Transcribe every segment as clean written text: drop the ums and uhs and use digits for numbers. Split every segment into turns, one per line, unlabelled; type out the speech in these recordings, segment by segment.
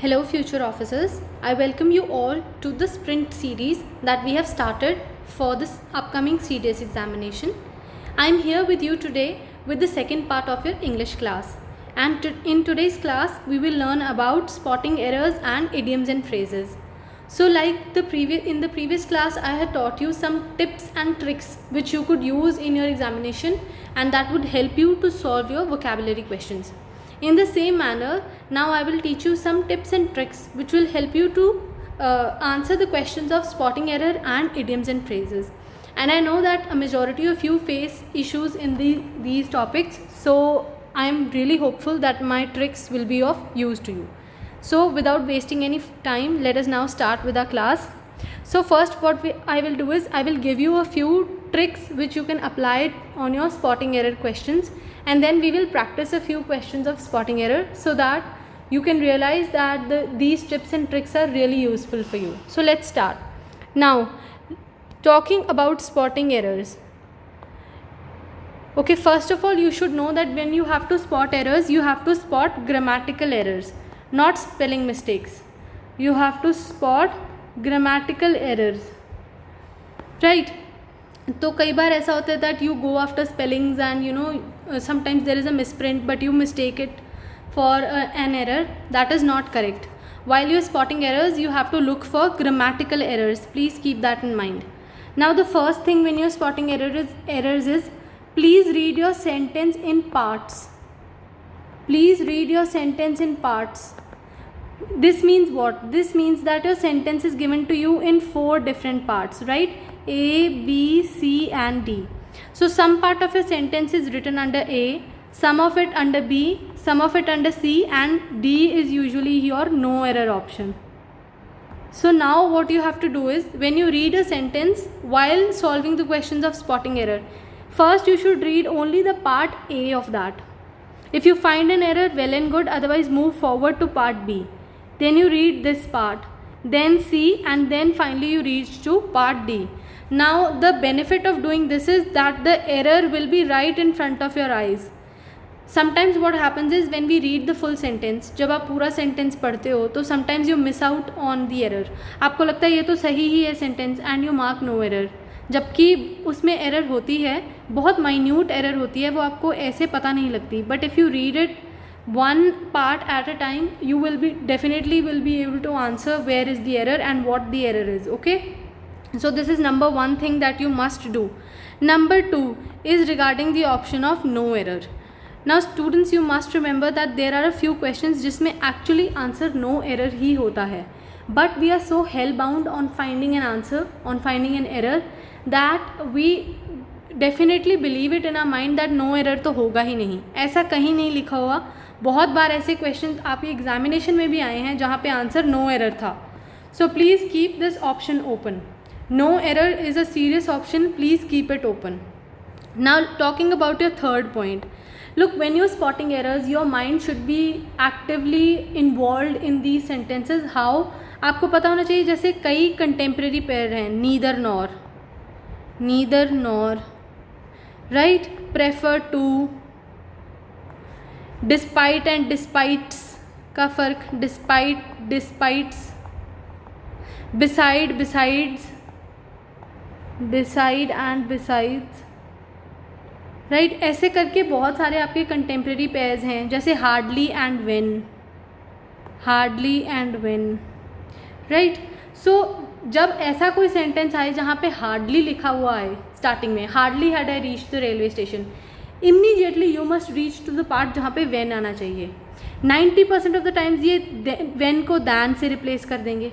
Hello future officers, I welcome you all to the sprint series that we have started for this upcoming CDS examination. I am here with you today with the second part of your English class, and in today's class we will learn about spotting errors and idioms and phrases. So like in the previous class I had taught you some tips and tricks which you could use in your examination and that would help you to solve your vocabulary questions. In the same manner, now I will teach you some tips and tricks which will help you to answer the questions of spotting error and idioms and phrases. And I know that a majority of you face issues in these topics, so I am really hopeful that my tricks will be of use to you. So without wasting any time, let us now start with our class. So first I will do is I will give you a few tricks which you can apply on your spotting error questions, and then we will practice a few questions of spotting error so that you can realize that these tips and tricks are really useful for you. So let's start. Now, talking about spotting errors. Okay, first of all, you should know that when you have to spot errors, you have to spot grammatical errors, not spelling mistakes. You have to spot grammatical errors, right? तो कई बार ऐसा होता है that you go after spellings and sometimes there is a misprint but you mistake it for an error. That is not correct. While you are spotting errors, you have to look for grammatical errors. Please keep that in mind. Now the first thing when you are spotting errors is please read your sentence in parts. Please read your sentence in parts. This means what? This means that your sentence is given to you in 4 different parts, right? A, B, C and D. So some part of your sentence is written under A, some of it under B, some of it under C, and D is usually your no error option. So now what you have to do is when you read a sentence while solving the questions of spotting error, first you should read only the part A of that. If you find an error, well and good, otherwise move forward to part B. Then you read this part, then C, and then finally you reach to part D. Now the benefit of doing this is that the error will be right in front of your eyes. Sometimes what happens is when we read the full sentence, जब आप पूरा sentence पढ़ते हो तो sometimes you miss out on the error. आपको लगता है ये तो सही ही है sentence and you mark no error, जबकि उसमें error होती है, बहुत minute error होती है, वो आपको ऐसे पता नहीं लगती. But if you read it one part at a time, you will definitely be able to answer where is the error and what the error is. Okay, so this is number 1 thing that you must do. Number 2 is regarding the option of no error. Now students, you must remember that there are a few questions जिसमें actually answer no error ही होता है, but we are so hell bound on finding an answer, on finding an error, that we definitely believe it in our mind that no error तो होगा ही नहीं. ऐसा कहीं नहीं लिखा हुआ. बहुत बार ऐसे क्वेश्चन आपके एग्जामिनेशन में भी आए हैं जहाँ पे आंसर नो एरर था. So please keep this option open. No error is a serious option. Please keep it open. Now talking about your third point. Look, when you're spotting errors, your mind should be actively involved in these sentences. How? आपको पता होना चाहिए, जैसे कई contemporary pair हैं, neither nor, right? Prefer to, despite and despites का फ़र्क, despites, besides, decide and besides, right ऐसे करके बहुत सारे आपके कंटेम्प्रेरी पेयर्स हैं, जैसे हार्डली एंड व्हेन, राइट. सो जब ऐसा कोई सेंटेंस आए जहाँ पे हार्डली लिखा हुआ है स्टार्टिंग में, hardly had I reach the railway station, immediately you must reach to the part जहाँ पे व्हेन आना चाहिए. 90% ऑफ द टाइम्स ये व्हेन को दैन से रिप्लेस कर देंगे,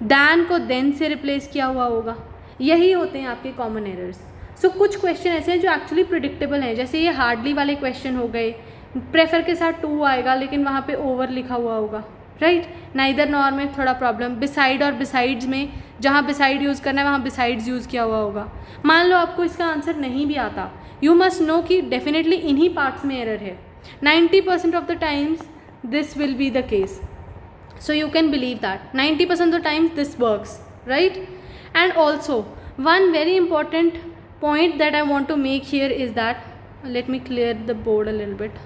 दैन को देन से रिप्लेस किया हुआ होगा. यही होते हैं आपके कॉमन एरर्स. सो कुछ क्वेश्चन ऐसे हैं जो एक्चुअली प्रिडिक्टेबल हैं, जैसे ये हार्डली वाले क्वेश्चन हो गए. प्रेफर के साथ टू आएगा लेकिन वहाँ पे ओवर लिखा हुआ होगा, राइट. नाइदर नॉर में थोड़ा प्रॉब्लम. बिसाइड और बिसाइड्स में जहाँ बिसाइड यूज़ करना है वहाँ बिसाइड्स यूज़ किया हुआ होगा. मान लो आपको इसका आंसर नहीं भी आता, यू मस्ट नो कि डेफिनेटली इन्हीं पार्ट्स में एरर है. 90% of the times this will be the case. So you can believe that 90% of the times this works, right? And also one very important point that I want to make here is that, let me clear the board a little bit.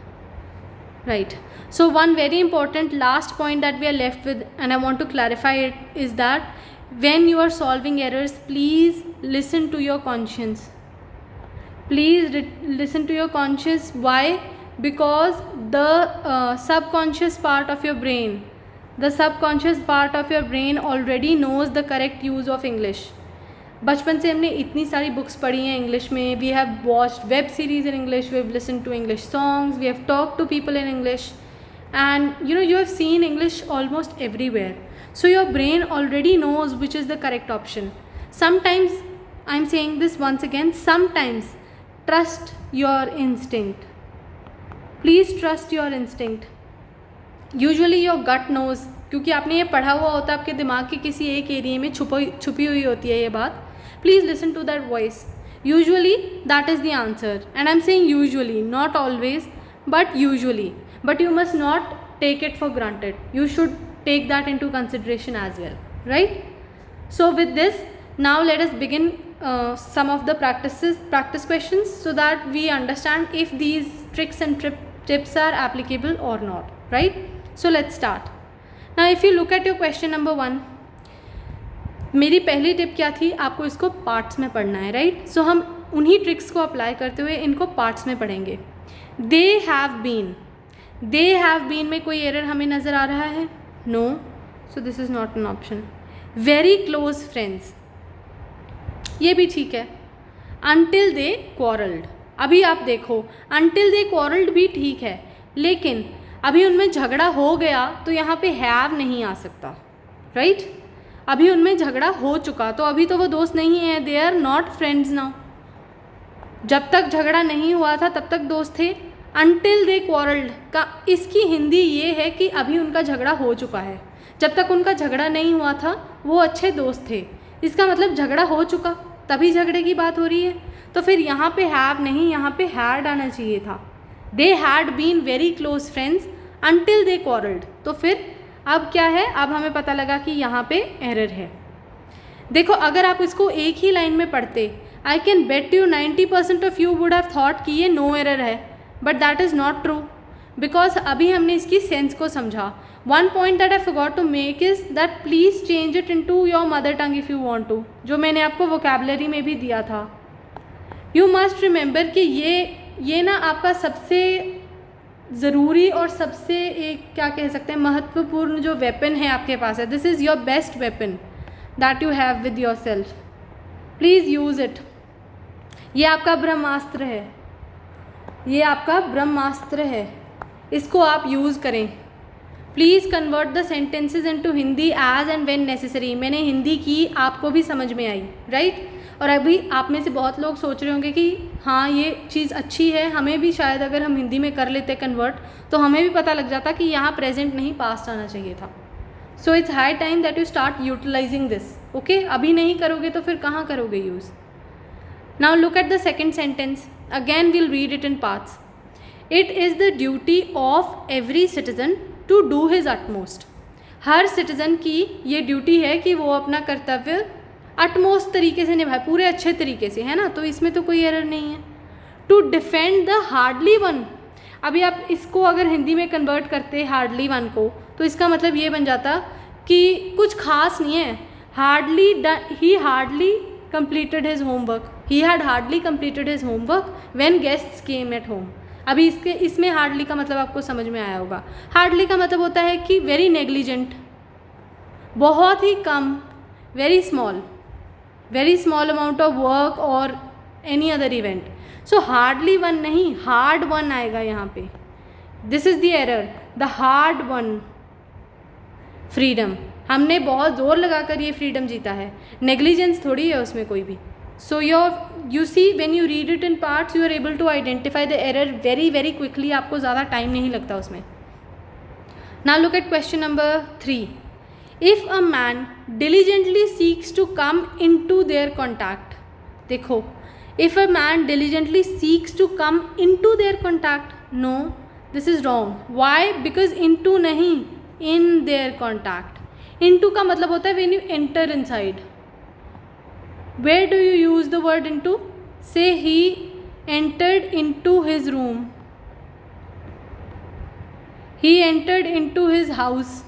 Right. So one very important last point that we are left with, and I want to clarify it, is that when you are solving errors, please listen to your conscience. Please listen to your conscience. Why? Because the subconscious part of your brain, already knows the correct use of English. बचपन से हमने इतनी सारी books पढ़ी हैं English में. We have watched web series in English, we have listen to English songs, we have talk to people in English, and you have seen English almost everywhere. So your brain already knows which is the correct option. Sometimes, I'm saying this once again, sometimes trust your instinct. Please trust your instinct. Usually your gut knows, क्योंकि आपने ये पढ़ा हुआ होता है, आपके दिमाग के किसी एक एरिया में छुपी हुई होती है ये बात. Please listen to that voice. Usually that is the answer, and I'm saying usually, not always, but usually. But you must not take it for granted. You should take that into consideration as well, right? So with this, now let us begin some of the practice questions, so that we understand if these tricks and tips are applicable or not, right? So let's start. Now if you look at your question number 1, मेरी पहली tip क्या थी, आपको इसको parts में पढ़ना है, right? सो हम उन्हीं ट्रिक्स को अप्लाई करते हुए इनको पार्ट्स में पढ़ेंगे. दे हैव बीन में कोई एरर हमें नज़र आ रहा है? No. So this is not an option. Very close friends, ये भी ठीक है. अनटिल दे क्वारल्ड, अभी आप देखो, अनटिल दे क्वारल्ड भी ठीक है, लेकिन अभी उनमें झगड़ा हो गया तो यहाँ पे हैव नहीं आ सकता, राइट? अभी उनमें झगड़ा हो चुका, तो अभी तो वो दोस्त नहीं है. They are not friends now. जब तक झगड़ा नहीं हुआ था तब तक दोस्त थे. अनटिल दे क्वारल्ड का इसकी हिंदी ये है कि अभी उनका झगड़ा हो चुका है. जब तक उनका झगड़ा नहीं हुआ था वो अच्छे दोस्त थे. इसका मतलब झगड़ा हो चुका, तभी झगड़े की बात हो रही है. तो फिर यहाँ पे हैव नहीं, यहाँ पे हैड आना चाहिए था. They had been very close friends until they quarrelled. तो फिर अब क्या है, अब हमें पता लगा कि यहाँ पे एरर है. देखो, अगर आप इसको एक ही लाइन में पढ़ते, I can bet you 90% of you would have thought कि ये नो एरर है, but that is not true, because अभी हमने इसकी सेंस को समझा. One point that I forgot to make is that please change it into your mother tongue if you want to, जो मैंने आपको वोकैबुलरी में भी दिया था. यू मस्ट रिमेंबर कि ये ना आपका सबसे ज़रूरी और सबसे एक क्या कह सकते हैं महत्वपूर्ण जो वेपन है आपके पास है. This is your best weapon that you have with your self. Please use it. ये आपका ब्रह्मास्त्र है, ये आपका ब्रह्मास्त्र है, इसको आप यूज़ करें. Please convert the sentences into Hindi as and when necessary. मैंने हिंदी की, आपको भी समझ में आई, राइट? और अभी आप में से बहुत लोग सोच रहे होंगे कि हाँ ये चीज़ अच्छी है, हमें भी शायद अगर हम हिंदी में कर लेते कन्वर्ट तो हमें भी पता लग जाता कि यहाँ प्रेजेंट नहीं पास्ट आना चाहिए था. So it's high time that you start utilizing this. Okay, अभी नहीं करोगे तो फिर कहाँ करोगे use. Now look at the second sentence. Again we'll read it in parts. It is the duty of every citizen to do his utmost. हर citizen की ये ड्यूटी है कि वो अपना कर्तव्य अटमोस्ट तरीके से निभाए, पूरे अच्छे तरीके से, है ना? तो इसमें तो कोई एरर नहीं है. To defend the hardly one. अभी आप इसको अगर हिंदी में कन्वर्ट करते हार्डली वन को, तो इसका मतलब ये बन जाता कि कुछ खास नहीं है. ही hardly completed his homework. He had hardly completed his homework when guests came at home. अभी इसमें हार्डली का मतलब आपको समझ में आया होगा. हार्डली का मतलब होता है कि वेरी नेग्लिजेंट, बहुत ही कम, very small amount of work और any other event. So hardly one नहीं, हार्ड वन आएगा यहाँ पे. This is the error, the hard one. Freedom, हमने बहुत ज़ोर लगाकर ये फ्रीडम जीता है, नेग्लिजेंस थोड़ी है उसमें कोई भी. सो you see when you read it in parts you are able to identify the error very very quickly. आपको ज़्यादा टाइम नहीं लगता उसमें. Now look at question number 3. If a man diligently seeks to come into their contact. देखो, if a man diligently seeks to come into their contact, no, this is wrong. Why? Because into नहीं, in their contact. Into का मतलब होता है when you enter inside. Where do you use the word into? Say he entered into his room. He entered into his house,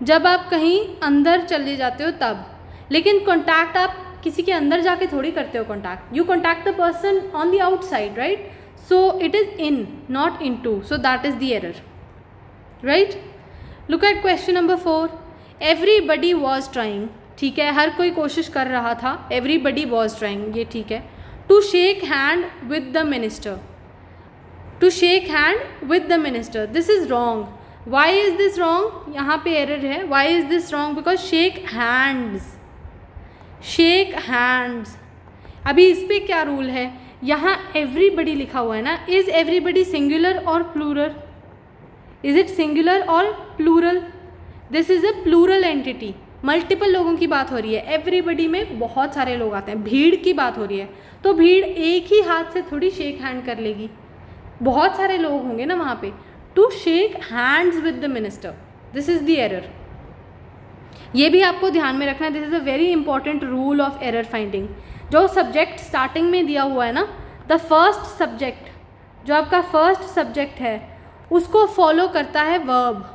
जब आप कहीं अंदर चले जाते हो तब। लेकिन कॉन्टैक्ट आप किसी के अंदर जाके थोड़ी करते हो contact, you contact the person on the outside, right? So it is in, not in to, so that is the error, right? Look at question number 4, everybody was trying, ठीक है, हर कोई कोशिश कर रहा था, एवरीबडी वॉज ट्राइंग, ये ठीक है। To shake hand with the minister, to shake hand with the minister, this is wrong. Why is this wrong? यहाँ पे एरर है। Why is this wrong? Because shake hands, shake hands, अभी इस पर क्या रूल है, यहाँ एवरीबडी लिखा हुआ है ना, इज़ एवरीबडी सिंगुलर और प्लूरल? इज़ इट सिंगुलर और plural? This is a plural entity, multiple लोगों की बात हो रही है। एवरीबडी में बहुत सारे लोग आते हैं, भीड़ की बात हो रही है, तो भीड़ एक ही हाथ से थोड़ी शेक हैंड कर लेगी, बहुत सारे लोग होंगे ना वहाँ पे। To shake hands with the minister, this is the error. ये भी आपको ध्यान में रखना है, this is a very important rule of error finding. जो सब्जेक्ट स्टार्टिंग में दिया हुआ है ना, द फर्स्ट सब्जेक्ट, जो आपका फर्स्ट सब्जेक्ट है, उसको फॉलो करता है वर्ब,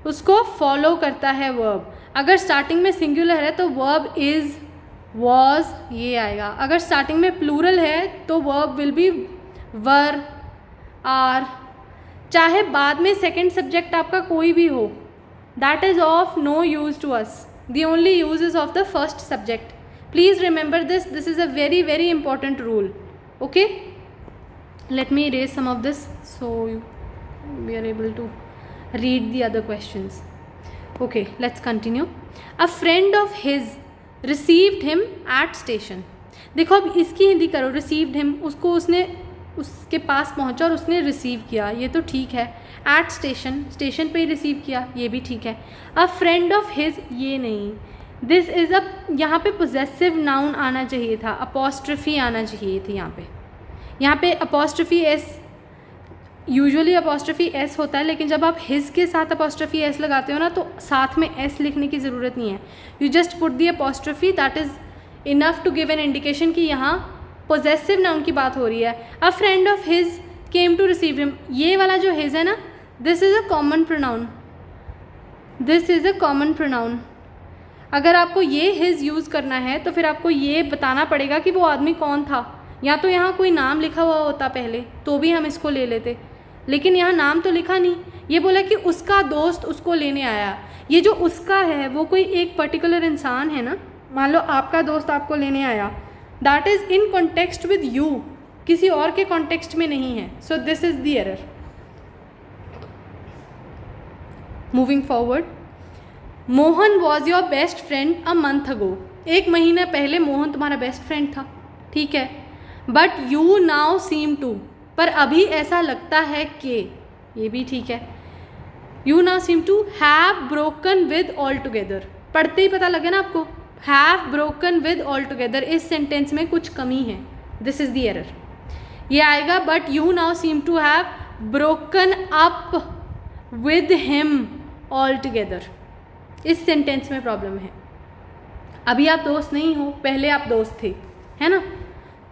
उसको फॉलो करता है वर्ब। अगर स्टार्टिंग में सिंगुलर है तो वर्ब इज़, वॉज, ये आएगा। अगर स्टार्टिंग में प्लूरल है तो verb will be were, are, चाहे बाद में सेकेंड सब्जेक्ट आपका कोई भी हो, that is of no use to us, the only use is of the first subject. Please remember this, this is a very very important rule, okay? Let me erase some of this so we are able to read the other questions. Okay, let's continue. A friend of his received him at station. देखो अब इसकी हिंदी करो, received him, उसको उसने उसके पास पहुंचा और उसने रिसीव किया, ये तो ठीक है। एट स्टेशन, स्टेशन पे ही रिसीव किया, ये भी ठीक है। अ फ्रेंड ऑफ हिज, ये नहीं। दिस इज़ अ, यहाँ पे पोजेसिव नाउन आना चाहिए था, अपॉस्ट्रफी आना चाहिए थी यहाँ पे apostrophe S, usually apostrophe S होता है, लेकिन जब आप हिज के साथ अपॉस्ट्रफी एस लगाते हो ना, तो साथ में एस लिखने की ज़रूरत नहीं है। You just put the apostrophe, that is enough to give an indication कि यहाँ पोजेसिव नाउन की बात हो रही है। A friend of his came to receive him, ये वाला जो हिज है ना, this is a common pronoun, this is a common pronoun. अगर आपको ये हिज यूज़ करना है तो फिर आपको ये बताना पड़ेगा कि वो आदमी कौन था, या तो यहाँ कोई नाम लिखा हुआ होता पहले तो भी हम इसको ले लेते, लेकिन यहाँ नाम तो लिखा नहीं, ये बोला कि उसका दोस्त उसको लेने आया। ये जो उसका है वो कोई एक पर्टिकुलर इंसान है ना, मान लो आपका दोस्त आपको लेने आया, that is in context with you, किसी और के कॉन्टेक्स्ट में नहीं है। So this is the error. Moving forward, Mohan was your best friend a month ago, एक महीना पहले मोहन तुम्हारा बेस्ट फ्रेंड था, ठीक है। But you now seem to, पर अभी ऐसा लगता है कि, ये भी ठीक है। You now seem to have broken with all together, पढ़ते ही पता लगे ना आपको, have broken with all together, इस सेंटेंस में कुछ कमी है, दिस इज़ द एरर। ये आएगा but you now seem to have broken up with him all together, इस सेंटेंस में प्रॉब्लम है। अभी आप दोस्त नहीं हो, पहले आप दोस्त थे, है ना,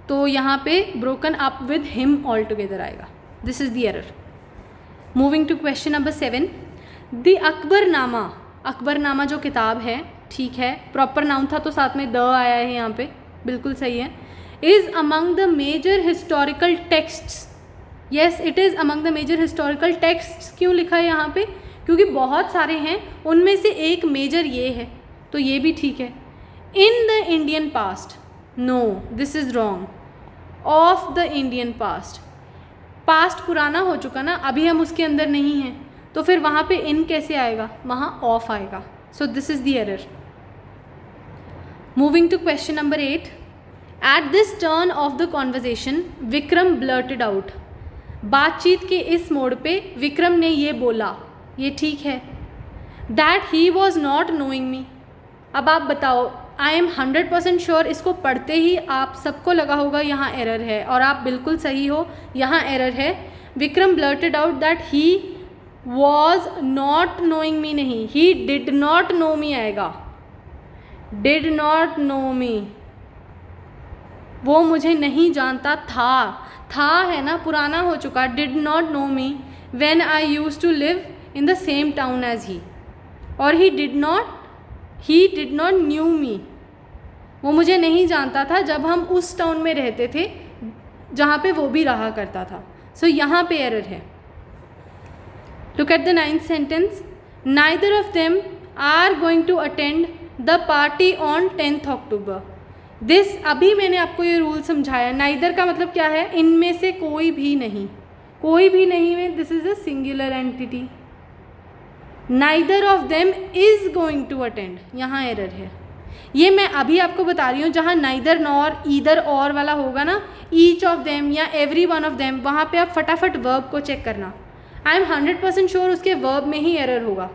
तो यहाँ पे broken up with him all together आएगा, this is the error. Moving to question number 7, the Akbarnama, Akbarnama जो किताब है, ठीक है, प्रॉपर नाउन था तो साथ में द आया है यहाँ पे, बिल्कुल सही है। Is among the major historical texts, yes it is among the major historical texts, क्यों लिखा है यहाँ पे, क्योंकि बहुत सारे हैं, उनमें से एक मेजर ये है, तो ये भी ठीक है। In the Indian past, no this is wrong. Of the Indian past, past पुराना हो चुका ना, अभी हम उसके अंदर नहीं हैं, तो फिर वहाँ पे इन कैसे आएगा, वहाँ ऑफ आएगा, so this is the error. Moving to question number 8, at this turn of the conversation Vikram blurted out, बातचीत के इस मोड़ पे विक्रम ने ये बोला, ये ठीक है। That he was not knowing me, अब आप बताओ, आई एम 100% श्योर इसको पढ़ते ही आप सबको लगा होगा यहाँ एरर है, और आप बिल्कुल सही हो, यहाँ एरर है। Vikram blurted out that he was not knowing me नहीं, ही डिड नॉट नो मी आएगा, डिड नॉट नो मी, वो मुझे नहीं जानता था, था है ना, पुराना हो चुका, did not know me, when I used to live in the same town as he. और he did not knew me. वो मुझे नहीं जानता था जब हम उस टाउन में रहते थे जहाँ पे वो भी रहा करता था. सो यहाँ पे एरर है. Look at the 9th sentence. Neither of them are going to attend the party on 10th October. This अभी मैंने आपको ये रूल समझाया. Neither का मतलब क्या है? इनमें से कोई भी नहीं. कोई भी नहीं में this is a singular entity. Neither of them is going to attend. यहाँ एरर है. ये मैं अभी आपको बता रही हूँ. जहाँ neither nor either और वाला होगा ना, each of them या every one of them, वहाँ पे आप फटाफट वर्ब को चेक करना. आई एम 100% श्योर उसके वर्ब में ही एरर होगा.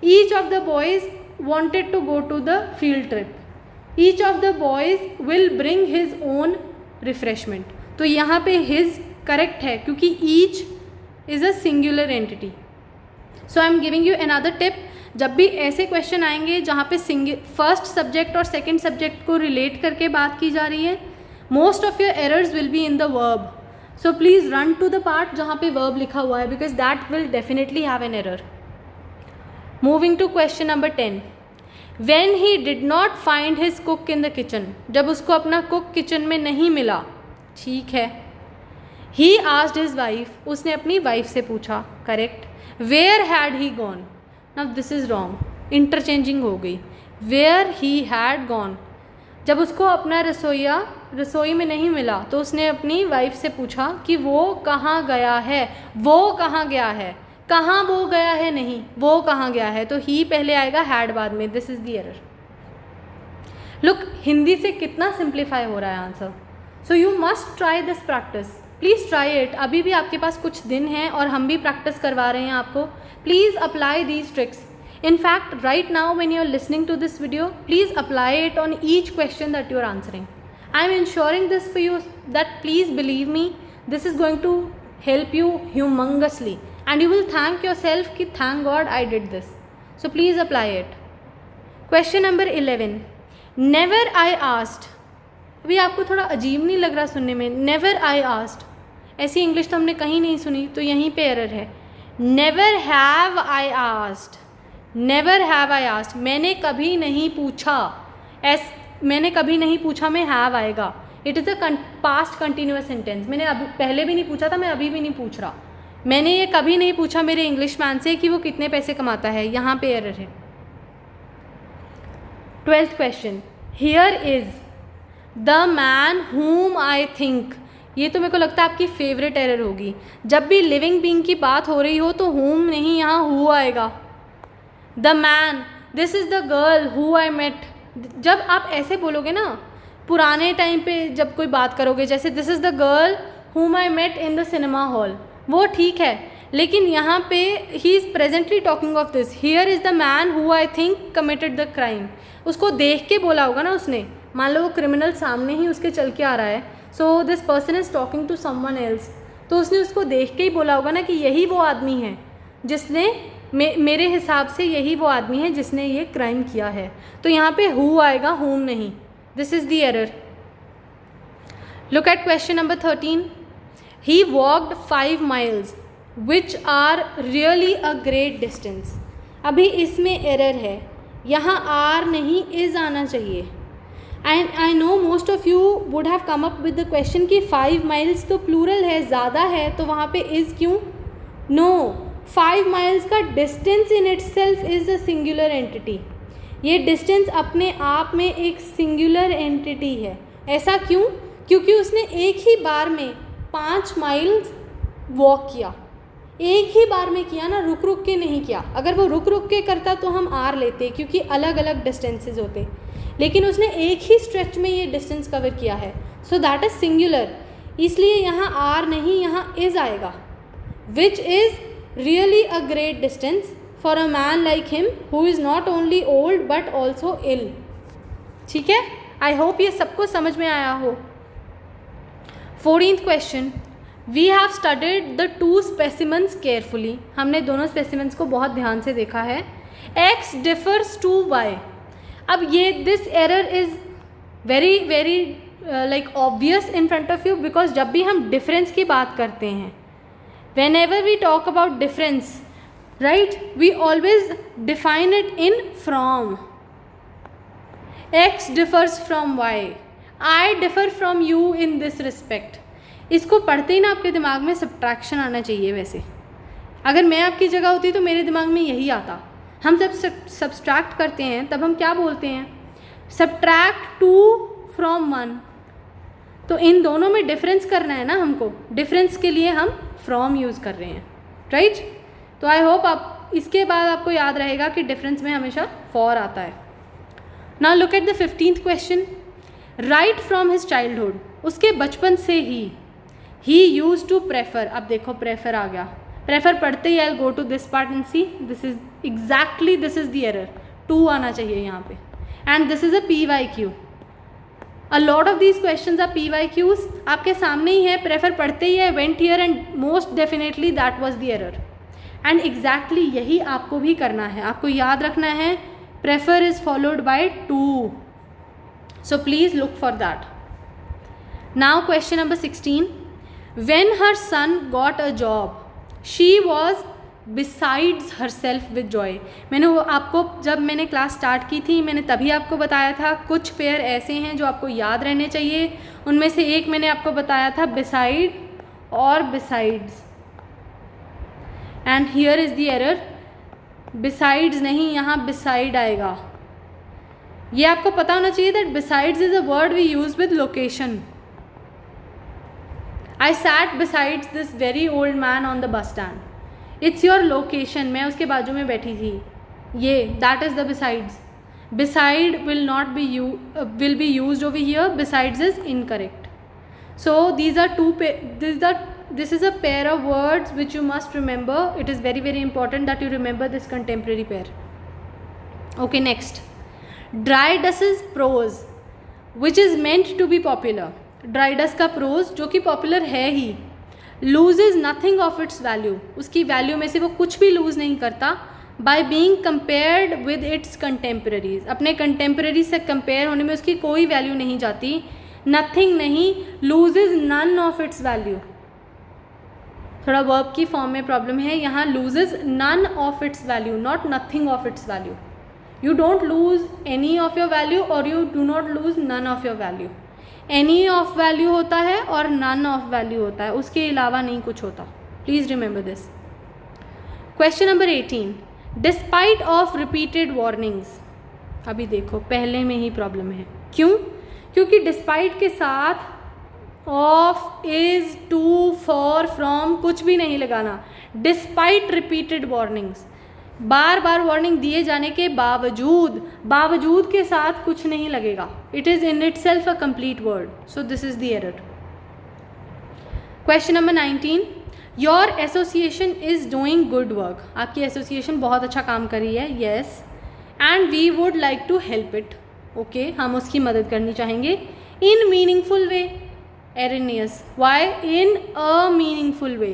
Each of the boys wanted to go to the field trip. Each of the boys will bring his own refreshment. तो यहाँ पे हिज करेक्ट है क्योंकि each is a singular entity. So I am giving you another tip. जब भी ऐसे question आएंगे जहाँ पे फर्स्ट सब्जेक्ट और सेकेंड सब्जेक्ट को रिलेट करके बात की जा रही है, most of your errors will be in the verb. So please run to the part जहाँ पे verb लिखा हुआ है because that will definitely have an error. Moving to question number 10. When he did not find his cook in the kitchen. जब उसको अपना cook kitchen में नहीं मिला, ठीक है. He asked his wife. उसने अपनी wife से पूछा. Correct. Where had he gone? Now this is wrong. Interchanging हो गई. Where he had gone. जब उसको अपना रसोई में नहीं मिला तो उसने अपनी वाइफ से पूछा कि वो कहाँ गया है. वो कहाँ गया है, कहाँ वो गया है नहीं, वो कहाँ गया है. तो ही पहले आएगा, हैड बाद में. This is the error. Look, Hindi से कितना सिंप्लीफाई हो रहा है answer. So you must try this practice. Please try it. अभी भी आपके पास कुछ दिन हैं और हम भी प्रैक्टिस करवा रहे हैं आपको. Please apply these tricks. In fact, right now when you are listening to this video, please apply it on each question that you are answering. I am ensuring this for you that please believe me, this is going to help you humongously and you will thank yourself कि thank God I did this. So please apply it. Question number 11. Never I asked. अभी आपको थोड़ा अजीब नहीं लग रहा सुनने में? Never I asked. ऐसी इंग्लिश तो हमने कहीं नहीं सुनी, तो यहीं पे एरर है. Never have I asked. Never have I asked. मैंने कभी नहीं पूछा. मैंने कभी नहीं पूछा में हैव आएगा. It is a past continuous sentence. मैंने अभी पहले भी नहीं पूछा था, मैं अभी भी नहीं पूछ रहा. मैंने ये कभी नहीं पूछा मेरे इंग्लिश मैन से कि वो कितने पैसे कमाता है. यहाँ पे एरर है. 12th question. Here is the man हुम आई थिंक. ये तो मेरे को लगता है आपकी फेवरेट एरर होगी. जब भी लिविंग बीइंग की बात हो रही हो तो हुम नहीं, यहाँ हु आएगा. The man, this is the girl who I met. जब आप ऐसे बोलोगे ना पुराने टाइम पे, जब कोई बात करोगे जैसे this is the girl whom I met in the cinema hall, वो ठीक है. लेकिन यहाँ पे he is presently talking of this. Here is the man who I think committed the crime. उसको देख के बोला होगा ना उसने. मान लो वो क्रिमिनल सामने ही उसके चल के आ रहा है. So this person is talking to someone else. तो उसने उसको देख के ही बोला होगा ना कि यही वो आदमी है जिसने मेरे हिसाब से यही वो आदमी है जिसने ये क्राइम किया है. तो यहाँ पे हु आएगा, हुम नहीं. This is the error. Look at question number 13. He walked 5 miles which are really a great distance. अभी इसमें एरर है. यहाँ आर नहीं, इज़ आना चाहिए. And I know most of you would have come up with the question कि 5 miles तो plural है, ज़्यादा है, तो वहाँ पे इज़ क्यों? नो, 5 miles का distance in it self is a singular entity. ये डिस्टेंस अपने आप में एक सिंगुलर एंटिटी है. ऐसा क्यों? क्योंकि उसने एक ही बार में 5 miles वॉक किया. एक ही बार में किया ना, रुक रुक के नहीं किया. अगर वो रुक रुक के करता तो हम आर लेते क्योंकि अलग अलग डिस्टेंसेज होते. लेकिन उसने एक ही स्ट्रेच में ये डिस्टेंस कवर किया है. सो दैट इज़ सिंगुलर. इसलिए यहाँ आर नहीं, यहाँ इज़ आएगा. Which is really a great distance for a man like him who is not only old but also ill. ठीक है. आई होप ये सबको समझ में आया हो. 14th question. We have studied the 2 specimens carefully. हमने दोनों स्पेसिमेंस को बहुत ध्यान से देखा है. x differs to y. अब ये this error is very very like obvious in front of you because जब भी हम डिफरेंस की बात करते हैं, Whenever we talk about difference, right, we always define it in from. X differs from Y. I differ from you in this respect. इसको पढ़ते ही ना आपके दिमाग में सब्ट्रैक्शन आना चाहिए. वैसे अगर मैं आपकी जगह होती तो मेरे दिमाग में यही आता. हम जब सब्सट्रैक्ट करते हैं तब हम क्या बोलते हैं? Subtract 2 from 1. तो इन दोनों में डिफरेंस करना है ना हमको. डिफरेंस के लिए हम फ्रॉम यूज़ कर रहे हैं, राइट? तो आई होप आप इसके बाद आपको याद रहेगा कि डिफरेंस में हमेशा फॉर आता है. Now look at the 15th question. Right from his childhood. उसके बचपन से ही यूज टू प्रेफर. अब देखो प्रेफर आ गया. प्रेफर पढ़ते ही I go to this part and see this is exactly this is the error. 2 आना चाहिए यहाँ पे. And this is a PYQ. A lot of these questions are PYQs. आपके सामने ही है. प्रेफर पढ़ते ही है went here and most definitely that was the error. And exactly यही आपको भी करना है. आपको याद रखना है prefer is followed by 2. So please look for that. Now question number 16. When her sun got a job she was besides her self with Joy. मैंने वो आपको जब मैंने क्लास स्टार्ट की थी मैंने तभी आपको बताया था कुछ पेयर ऐसे हैं जो आपको याद रहने चाहिए. उनमें से एक मैंने आपको बताया था बिसाइड और besides. And here is the error. Besides नहीं, यहाँ बिसाइड आएगा. ये आपको पता होना चाहिए that besides is a word we use with location. I sat beside this very old man on the bus stand. It's your location. मैं उसके बाजू में बैठी थी. ये that is the besides. Beside will not be will be used over here. Besides is incorrect. So these are this is a pair of words which you must remember. It is very very important that you remember this contemporary pair. Okay, next. Drydas is prose which is meant to be popular. ड्राइडस का pros जो कि popular है ही. Lose is nothing of its value. उसकी value में से वो कुछ भी लूज नहीं करता. By being compared with its contemporaries. अपने कंटेम्प्रेरी से कंपेयर होने में उसकी कोई वैल्यू नहीं जाती. नथिंग नहीं, lose is none of its value. थोड़ा वर्ब की फॉर्म में प्रॉब्लम है यहाँ. Lose is none of its value, not nothing of its value. You don't lose any of your value और you do not lose none of your value. Any of value होता है और none of value होता है, उसके अलावा नहीं कुछ होता. Please remember this. Question number 18. Despite of repeated warnings. अभी देखो पहले में ही प्रॉब्लम है. क्यों? क्योंकि डिस्पाइट के साथ of, is, to, for, from कुछ भी नहीं लगाना. Despite repeated warnings. बार बार वार्निंग दिए जाने के बावजूद के साथ कुछ नहीं लगेगा. It is in itself a complete word. So this is the error. Question number 19. Your association is doing good work. आपकी एसोसिएशन बहुत अच्छा काम कर रही है. Yes. And we would like to help it. Okay, हम उसकी मदद करनी चाहेंगे. In meaningful way. Erroneous. Why? In a meaningful way.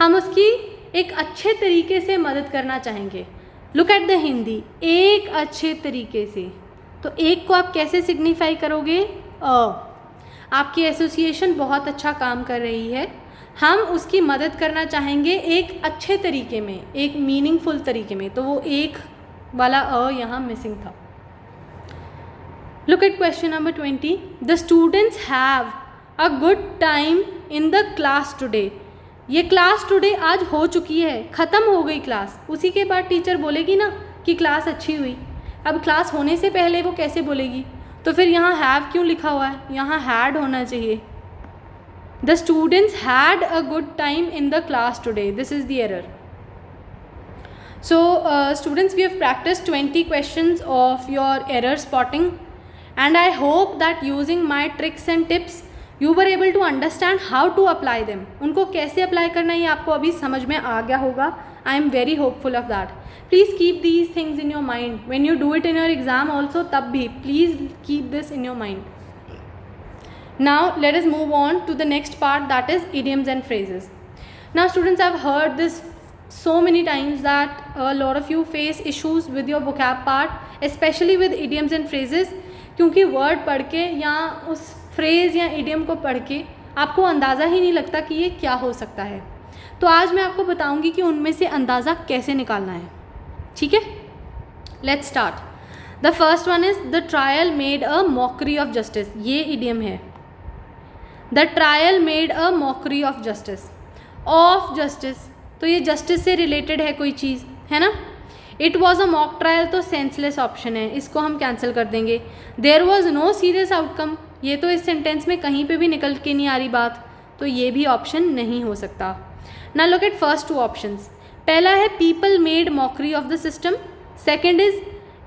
हम उसकी एक अच्छे तरीके से मदद करना चाहेंगे. Look at the Hindi. एक अच्छे तरीके से. तो एक को आप कैसे सिग्निफाई करोगे? आपकी एसोसिएशन बहुत अच्छा काम कर रही है, हम उसकी मदद करना चाहेंगे एक अच्छे तरीके में, एक मीनिंगफुल तरीके में. तो वो एक वाला यहाँ मिसिंग था. Look at question number 20. The students have a good time in the class today. ये क्लास टुडे आज हो चुकी है, ख़त्म हो गई क्लास. उसी के बाद टीचर बोलेगी ना कि क्लास अच्छी हुई. अब क्लास होने से पहले वो कैसे बोलेगी? तो फिर यहाँ हैव क्यों लिखा हुआ है? यहाँ हैड होना चाहिए. The students had a good time in the class today. This is the error. So students, we have practised 20 questions of your error spotting and I hope that using my tricks and tips you were able to understand how to apply them. उनको कैसे apply करना है ये आपको अभी समझ में आ गया होगा. I am very hopeful of that. Please keep these things in your mind when you do it in your exam also. तब भी please keep this in your mind. Now let us move on to the next part, that is idioms and phrases. Now students, I've heard this so many times that a lot of you face issues with your vocab part, especially with idioms and phrases. क्योंकि word पढ़ के या उस phrase या idiom को पढ़ के आपको अंदाज़ा ही नहीं लगता कि ये क्या हो सकता है. तो आज मैं आपको बताऊंगी कि उनमें से अंदाज़ा कैसे निकालना है, ठीक है। Let's start. The first one is the trial made a mockery of justice. ये इडियम है, the trial made a mockery of justice. Of justice, तो ये जस्टिस से रिलेटेड है कोई चीज़, है ना। It was a mock trial, तो सेंसलेस ऑप्शन है, इसको हम कैंसिल कर देंगे। There was no serious outcome, ये तो इस सेंटेंस में कहीं पे भी निकल के नहीं आ रही बात, तो ये भी ऑप्शन नहीं हो सकता। Now look at first two options. पहला है people made mockery of the system, second is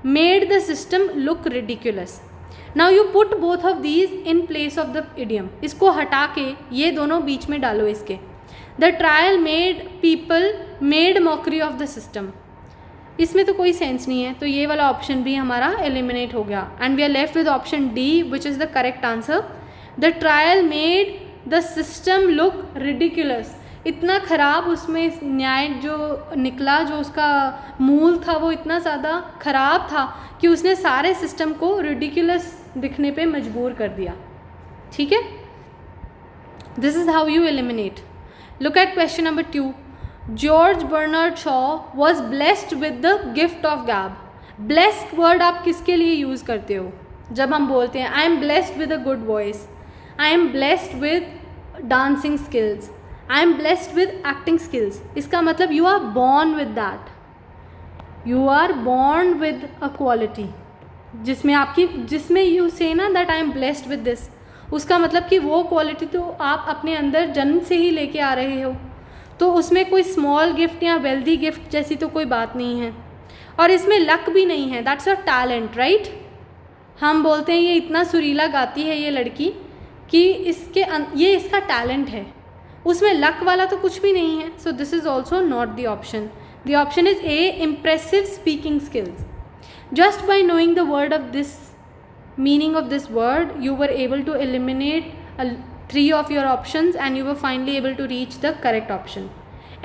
made the system look ridiculous. Now you put both of these in place of the idiom, इसको हटा के ये दोनों बीच में डालो इसके। The trial made people made mockery of the system, इसमें तो कोई सेंस नहीं है, तो ये वाला ऑप्शन भी हमारा एलिमिनेट हो गया and we are left with option D which is the correct answer. The trial made the system look ridiculous, इतना ख़राब उसमें न्याय जो निकला, जो उसका मूल था वो इतना ज़्यादा ख़राब था कि उसने सारे सिस्टम को रिडिकुलस दिखने पे मजबूर कर दिया, ठीक है। This is how you eliminate. Look at question number 2। George Bernard Shaw was blessed with the gift of gab. Blessed word आप किसके लिए यूज़ करते हो? जब हम बोलते हैं I am blessed with a good voice, I am blessed with dancing skills, I am blessed with acting skills, इसका मतलब you are born with that, you are born with a quality जिसमें you say ना that I am blessed with this, उसका मतलब कि वो quality तो आप अपने अंदर जन्म से ही लेके आ रहे हो, तो उसमें कोई स्मॉल गिफ्ट या वेल्दी गिफ्ट जैसी तो कोई बात नहीं है, और इसमें लक भी नहीं है, दैट्स अ टैलेंट, राइट। हम बोलते हैं ये इतना सुरीला गाती है ये लड़की कि ये इसका टैलेंट है, उसमें लक वाला तो कुछ भी नहीं है, so this is also not the option. The option is a, impressive speaking skills. Just by knowing the word of this, meaning of this word, you were able to eliminate 3 of your options and you were finally able to reach the correct option.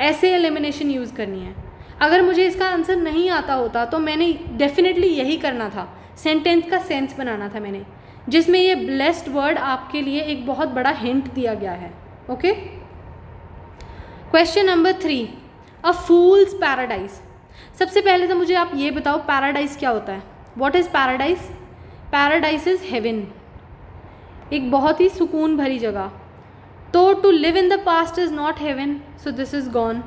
ऐसे elimination use करनी है। अगर मुझे इसका answer नहीं आता होता तो मैंने डेफिनेटली यही करना था, सेंटेंस का सेंस बनाना था मैंने, जिसमें ये ब्लेस्ड वर्ड आपके लिए एक बहुत बड़ा हिंट दिया गया है, ओके। क्वेश्चन नंबर 3, अ फूल्स पैराडाइज। सबसे पहले तो मुझे आप ये बताओ पैराडाइज क्या होता है? What is paradise? Paradise is heaven, एक बहुत ही सुकून भरी जगह। तो to live in the past is not heaven, so this is gone.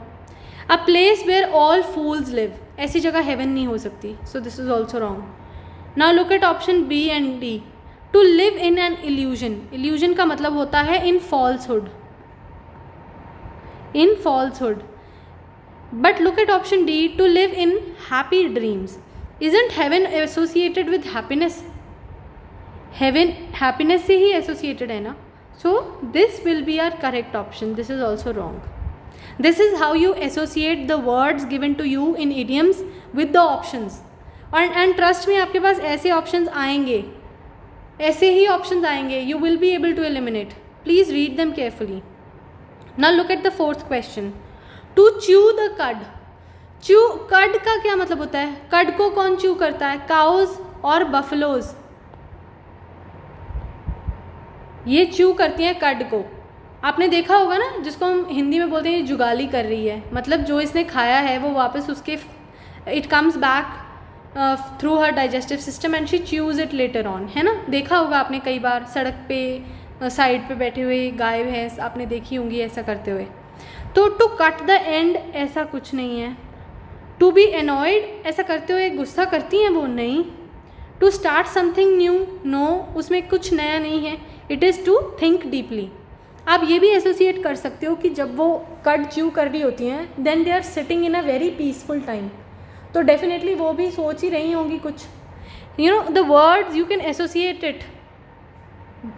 A place where all fools live, ऐसी जगह हेवन नहीं हो सकती, so this is also wrong. Now look at option B and D. To live in an illusion, illusion का मतलब होता है in falsehood, in falsehood. But look at option D, to live in happy dreams. Isn't heaven associated with happiness? Heaven happiness से ही associated है ना, so this will be our correct option. This is also wrong. This is how you associate the words given to you in idioms with the options. And trust me, आपके पास ऐसे options आएंगे, ऐसे ही options आएंगे, you will be able to eliminate. Please read them carefully. Now look at the fourth question. To chew the cud. Chew, cud का क्या मतलब होता है? कड को कौन च्यू करता है? काउज और बफलोज, ये च्यू करती हैं कड को। आपने देखा होगा ना, जिसको हम हिंदी में बोलते हैं ये जुगाली कर रही है, मतलब जो इसने खाया है वो वापस उसके it comes back through her digestive system and she choose it later on, है ना। देखा होगा आपने कई बार, सड़क पे साइड पे बैठे हुए गाय भैंस आपने देखी होंगी ऐसा करते हुए। तो टू कट द एंड ऐसा कुछ नहीं है। टू बी एनॉयड, ऐसा करते हुए गुस्सा करती हैं वो, नहीं। To start something new, no, उसमें कुछ नया नहीं है। It is to think deeply. आप ये भी एसोसिएट कर सकते हो कि जब वो कट च्यू कर रही होती हैं then they are sitting in a very peaceful time, तो डेफिनेटली वो भी सोच ही रही होंगी कुछ। You know the words you can associate it,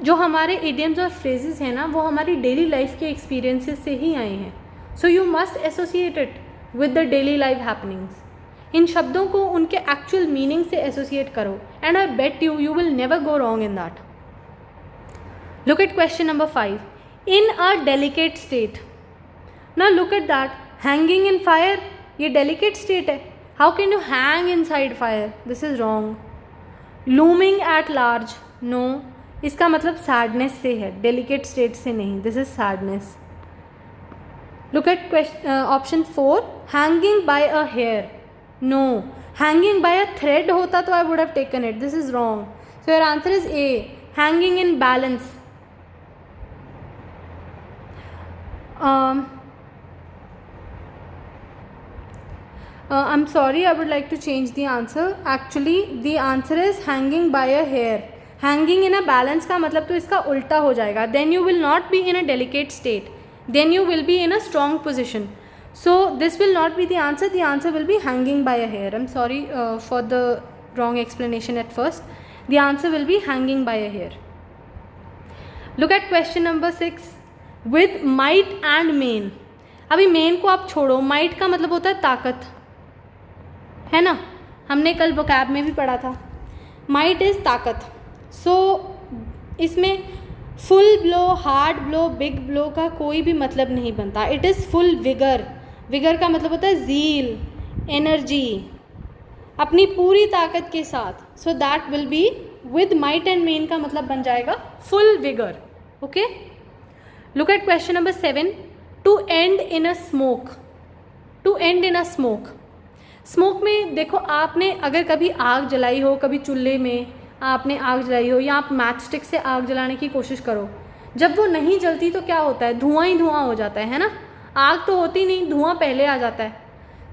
जो हमारे इडियम्स और फ्रेजेस हैं ना वो हमारी डेली लाइफ के एक्सपीरियंसेस से ही आए हैं, so you must associate it with the daily life happenings. इन शब्दों को उनके एक्चुअल मीनिंग से एसोसिएट करो and I bet you will never go wrong in that. Look at question number 5, in a delicate state. Now look at that, hanging in fire, ये delicate state है, how can you hang inside fire? This is wrong. Looming at large, no, इसका मतलब sadness से है, delicate state से नहीं, this is sadness. Look at option 4, hanging by a hair. No, hanging by a thread hota to I would have taken it. This is wrong. So your answer is A, hanging in balance. I'm sorry, I would like to change the answer. Actually, the answer is hanging by a hair. Hanging in a balance का मतलब तो इसका उल्टा हो जाएगा. Then you will not be in a delicate state. Then you will be in a strong position. So this will not be the answer. The answer will be hanging by a hair. I'm sorry for the wrong explanation at first. The answer will be hanging by a hair. Look at question number 6. With might and main. अभी main को आप छोड़ो. might का मतलब होता है ताकत, है ना, हमने कल vocab में भी पढ़ा था. might is ताकत. सो इसमें full blow, hard blow, big blow का कोई भी मतलब नहीं बनता. It is full vigour. Vigour का मतलब होता है ज़ील, एनर्जी, अपनी पूरी ताकत के साथ. So that will be with might and main का मतलब बन जाएगा full vigour. Okay, look at question number 7. To end in a smoke. To end in a smoke. Smoke में देखो, आपने अगर कभी आग जलाई हो, कभी चूल्हे में आपने आग जलाई हो, या आप मैच स्टिक से आग जलाने की कोशिश करो, जब वो नहीं जलती तो क्या होता है, धुआं ही धुआं हो जाता है ना. आग तो होती नहीं, धुआं पहले आ जाता है.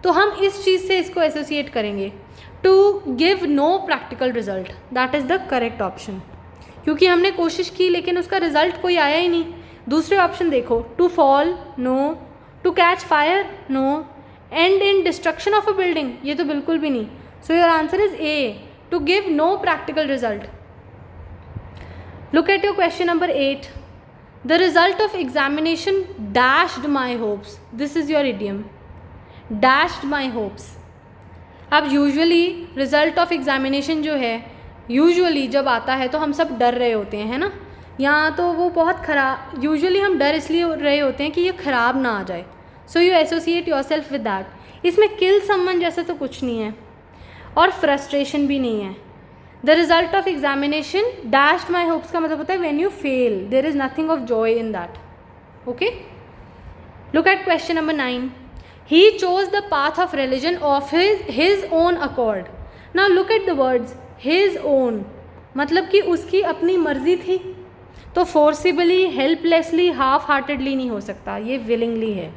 तो हम इस चीज़ से इसको एसोसिएट करेंगे. To give no practical result, that is the correct option. क्योंकि हमने कोशिश की लेकिन उसका रिजल्ट कोई आया ही नहीं. दूसरे ऑप्शन देखो. To fall, no. To catch fire, no. And in destruction of a building, ये तो बिल्कुल भी नहीं. So your answer is A, to give no practical result. Look at your question number 8. The result of examination dashed my hopes. This is your idiom. Dashed my hopes. अब usually result of examination जो है, usually जब आता है तो हम सब डर रहे होते हैं, है ना. यहाँ तो वो बहुत ख़राब, usually हम डर इसलिए रहे होते हैं कि ये ख़राब ना आ जाए. So you associate yourself with that. इसमें kill someone जैसा तो कुछ नहीं है और फ्रस्ट्रेशन भी नहीं है. The result of examination dashed my hopes का मतलब होता है when you fail, there is nothing of joy in that. Okay, look at question number 9. He chose the path of religion of his own accord. Now look at the words his own, मतलब कि उसकी अपनी मर्जी थी. तो forcibly, helplessly, half heartedly नहीं हो सकता, ये विलिंगली है.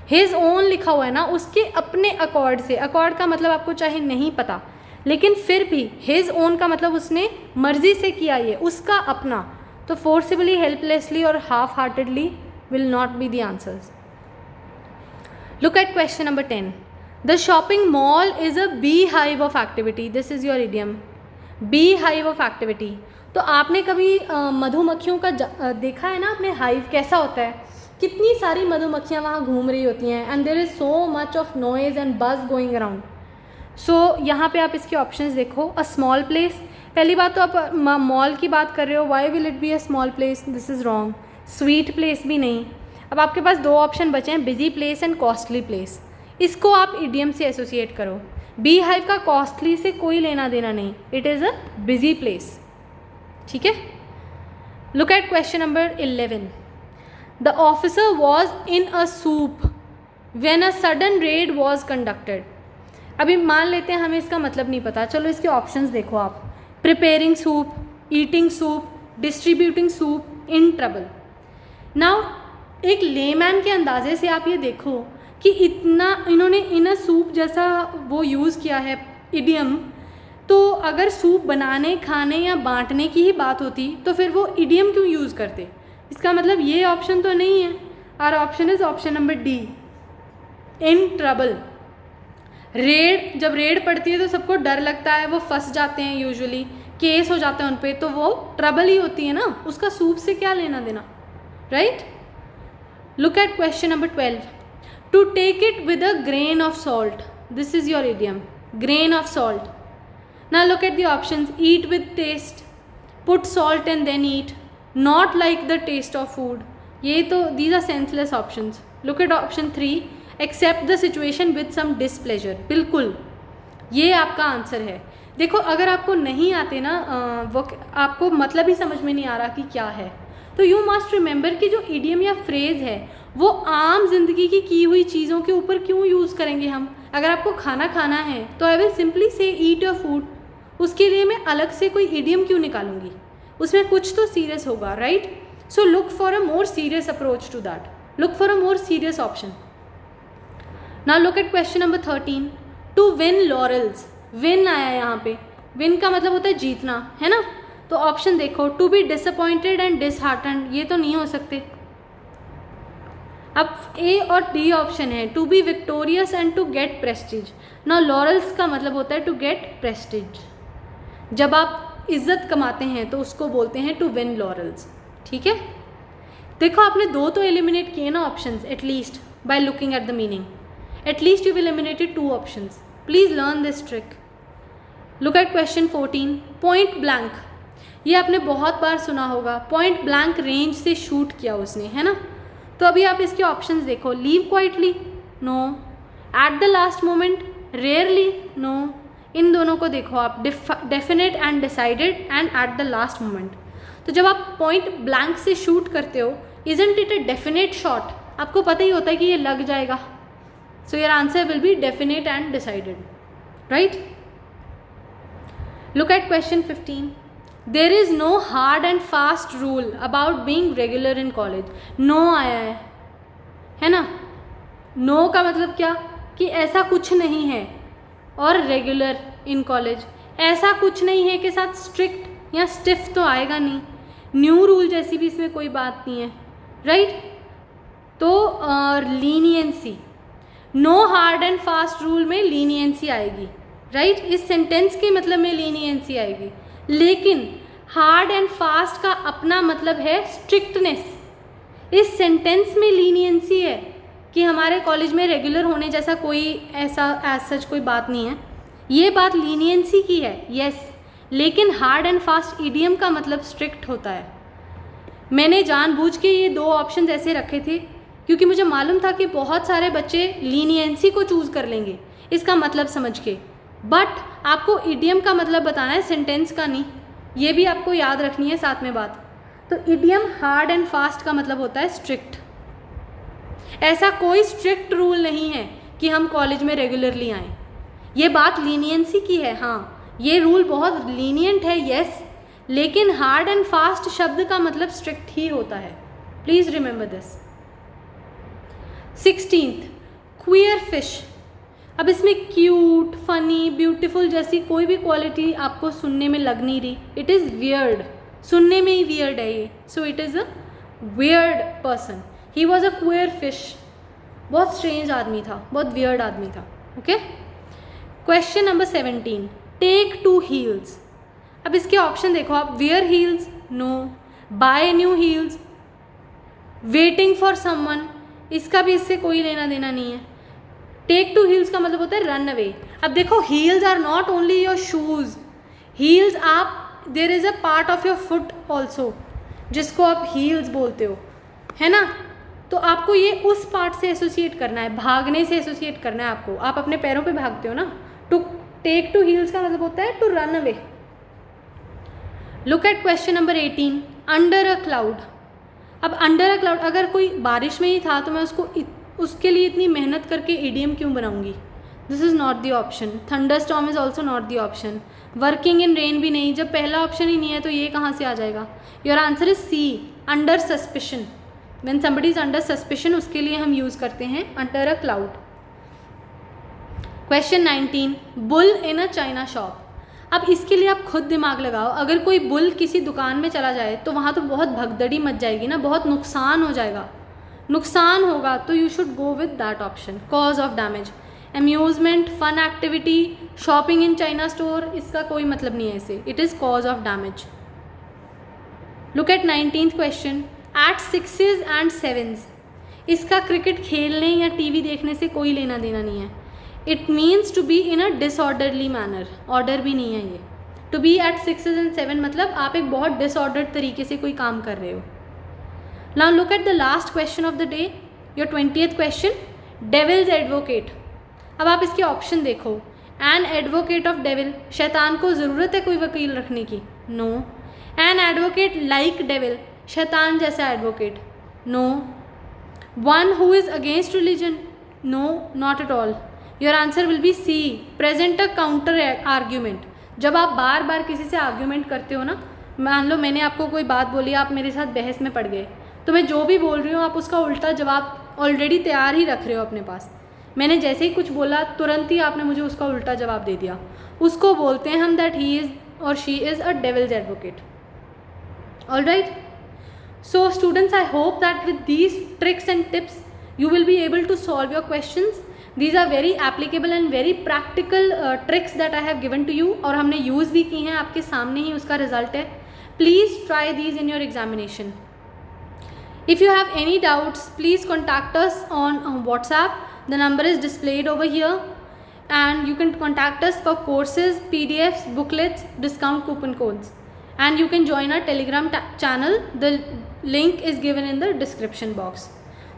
हिज ओन लिखा हुआ है ना, उसके अपने अकॉर्ड से. अकॉर्ड का मतलब आपको चाहे नहीं पता, लेकिन फिर भी हिज ओन का मतलब उसने मर्जी से किया, ये उसका अपना. तो फोर्सिबली, हेल्पलेसली और half heartedly will not be the answers. Look at question number 10. The shopping mall is a bee hive of activity. This is your idiom, bee hive of activity. तो आपने कभी मधुमक्खियों का देखा है ना, अपने हाइव कैसा होता है, कितनी सारी मधुमक्खियाँ वहाँ घूम रही होती हैं, and there is so much of noise and buzz going around. So यहाँ पे आप इसके ऑप्शंस देखो. अ स्मॉल प्लेस, पहली बात तो आप मॉल की बात कर रहे हो, why will it be a small place, this is wrong. Sweet place भी नहीं. अब आपके पास दो ऑप्शन बचे हैं, busy place and costly place. इसको आप इडियम से एसोसिएट करो. बी हाइव का कॉस्टली से कोई लेना देना नहीं, it is a busy place. ठीक है. Look at question number 11. The officer was in a soup when a sudden raid was conducted. अभी मान लेते हैं हमें इसका मतलब नहीं पता, चलो इसके ऑप्शंस देखो आप. Preparing soup, eating soup, distributing soup, in trouble. Now एक लेमैन के अंदाजे से आप ये देखो कि इतना इन्होंने इन अ सूप जैसा वो यूज़ किया है इडियम. तो अगर सूप बनाने, खाने या बांटने की ही बात होती तो फिर वो इडियम क्यों यूज़ करते. इसका मतलब ये ऑप्शन तो नहीं है. Our option is option number D, in trouble. Raid, जब रेड पड़ती है तो सबको डर लगता है, वो फंस जाते हैं, यूजुअली केस हो जाते हैं उन पे, तो वो ट्रबल ही होती है ना, उसका सूप से क्या लेना देना, right. Look at question number 12. To take it with a grain of salt. This is your idiom, grain of salt. Now look at the options. Eat with taste, put salt and then eat, not like the taste of food. ये तो these are senseless options. Look at option 3. Accept the situation with some displeasure. बिल्कुल ये आपका answer है. देखो अगर आपको नहीं आते ना, वो आपको मतलब ही समझ में नहीं आ रहा कि क्या है, तो यू मस्ट रिमेंबर कि जो इडियम या फ्रेज है वो आम जिंदगी की हुई चीज़ों के ऊपर क्यों यूज़ करेंगे हम? अगर आपको खाना खाना है तो आई विल सिंपली से ईट योर फूड, उसके लिए मैं अलग से कोई इडियम क्यों निकालूंगी? उसमें कुछ तो सीरियस होगा, right? So look for a more serious approach to that, look for a more serious option. Now look at question number 13. To win laurels, win आया यहाँ पे, विन का मतलब होता है जीतना, है ना? तो ऑप्शन देखो, to be disappointed and disheartened, ये तो नहीं हो सकते. अब ए और डी ऑप्शन है, to be victorious and to get prestige. ना लॉरल्स का मतलब होता है टू गेट प्रेस्टीज, जब आप इज्जत कमाते हैं तो उसको बोलते हैं टू विन लॉरल्स. ठीक है, देखो आपने दो तो एलिमिनेट किए ना options, at least by looking at the meaning. At least you will eliminated 2 options. Please learn this trick. Look at question 14. Point blank, ये आपने बहुत बार सुना होगा. पॉइंट ब्लैंक रेंज से शूट किया उसने, है ना? तो अभी आप इसके ऑप्शंस देखो. Leave quietly, no. At the last moment, rarely, no. इन दोनों को देखो आप, definite and decided and at the last moment. तो जब आप पॉइंट ब्लैंक से शूट करते हो, isn't it a definite shot? आपको पता ही होता है कि ये लग जाएगा. So your answer will be definite and decided, right? Look at question 15. There is no hard and fast rule about being regular in college. No आया है ना? नो का मतलब क्या? कि ऐसा कुछ नहीं है. और रेगुलर इन कॉलेज, ऐसा कुछ नहीं है के साथ स्ट्रिक्ट या स्टिफ तो आएगा नहीं. न्यू रूल जैसी भी इसमें कोई बात नहीं है, राइट? तो leniency, no hard and fast rule में लीनियंसी आएगी, राइट? इस सेंटेंस के मतलब में लीनियंसी आएगी. लेकिन हार्ड एंड फास्ट का अपना मतलब है स्ट्रिक्टनेस. इस सेंटेंस में लीनियंसी है कि हमारे कॉलेज में रेगुलर होने जैसा कोई ऐसा एज सच कोई बात नहीं है. ये बात लीनियंसी की है, यस. लेकिन हार्ड एंड फास्ट इडियम का मतलब स्ट्रिक्ट होता है. मैंने जानबूझ के ये 2 ऑप्शन ऐसे रखे थे क्योंकि मुझे मालूम था कि बहुत सारे बच्चे लीनियंसी को चूज़ कर लेंगे इसका मतलब समझ के. बट आपको इडियम का मतलब बताना है, सेंटेंस का नहीं. ये भी आपको याद रखनी है साथ में बात. तो इडियम हार्ड एंड फास्ट का मतलब होता है स्ट्रिक्ट. ऐसा कोई स्ट्रिक्ट रूल नहीं है कि हम कॉलेज में रेगुलरली आएँ. ये बात लीनियंसी की है, हाँ, ये रूल बहुत लीनियंट है, यस. लेकिन हार्ड एंड फास्ट शब्द का मतलब स्ट्रिक्ट ही होता है. Please remember this. 16th, queer fish. अब इसमें क्यूट, फनी, ब्यूटीफुल जैसी कोई भी क्वालिटी आपको सुनने में लग नहीं रही. इट इज़ वियर्ड, सुनने में ही वियर्ड है ये. So it is a weird person. He was a queer fish. बहुत स्ट्रेंज आदमी था, बहुत वियर्ड आदमी था. Okay. Question number 17. Take 2 heels. अब इसके ऑप्शन देखो आप. Wear heels, no. Buy new heels, waiting for someone, इसका भी इससे कोई लेना देना नहीं है. टेक 2 हील्स का मतलब होता है रन अवे. अब देखो, heels are not only your shoes. Heels आप, there is a part of your foot also जिसको आप हील्स बोलते हो, है ना? तो आपको ये उस पार्ट से एसोसिएट करना है, भागने से एसोसिएट करना है आपको. आप अपने पैरों पे भागते हो ना. टू टेक 2 हील्स का मतलब होता है to run away. Look at question number 18. Under a cloud. अब अंडर अ क्लाउड, अगर कोई बारिश में ही था तो मैं उसके लिए इतनी मेहनत करके इडियम क्यों बनाऊंगी? This is not the option. Thunder storm is also not the option. Working in rain भी नहीं. जब पहला ऑप्शन ही नहीं है तो ये कहाँ से आ जाएगा? Your answer is C, under suspicion. When somebody is under suspicion, उसके लिए हम यूज़ करते हैं under a cloud. Question 19. Bull in a china shop. अब इसके लिए आप खुद दिमाग लगाओ. अगर कोई बुल किसी दुकान में चला जाए तो वहाँ तो बहुत भगदड़ी मच जाएगी ना, बहुत नुकसान हो जाएगा. नुकसान होगा तो you should go with that option. Cause of damage, amusement, fun activity, shopping in china store, इसका कोई मतलब नहीं है इसे. It is cause of damage. Look at 19th question. At 6s and 7s, इसका क्रिकेट खेलने या टीवी देखने से कोई लेना देना नहीं है. It means to be in a disorderly manner. Order भी नहीं है ये. To be eight 6s and 7 मतलब आप एक बहुत डिसऑर्डर्ड तरीके से कोई काम कर रहे हो. Now look at the last question of the day, your 20th question. Devil's advocate. अब आप इसके ऑप्शन देखो. एन एडवोकेट ऑफ डेविल, शैतान को ज़रूरत है कोई वकील रखने की? No. An advocate like devil, शैतान जैसा advocate? No. One who is against religion? No, not at all. Your answer will be C. Present a counter argument. जब आप बार बार किसी से आर्ग्यूमेंट करते हो ना, मान लो मैंने आपको कोई बात बोली, आप मेरे साथ बहस में पड़ गए, तो मैं जो भी बोल रही हूँ आप उसका उल्टा जवाब ऑलरेडी तैयार ही रख रहे हो अपने पास. मैंने जैसे ही कुछ बोला तुरंत ही आपने मुझे उसका उल्टा जवाब दे दिया. उसको बोलते हैं हम दैट ही इज़ और she is a devil's advocate. All right. So students, I hope that with these tricks and tips you will be able to solve your questions. These are very applicable and very practical tricks that I have given to you और हमने use भी की हैं, आपके सामने ही उसका result है. Please try these in your examination. If you have any doubts, please contact us on WhatsApp. The number is displayed over here and you can contact us for courses, PDFs, booklets, discount coupon codes. And you can join our Telegram channel. The link is given in the description box.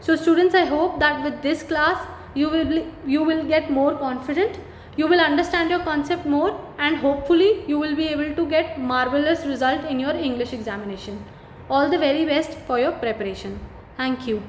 So students, I hope that with this class you will get more confident, you will understand your concept more, and hopefully you will be able to get marvelous result in your English examination. All the very best for your preparation. Thank you.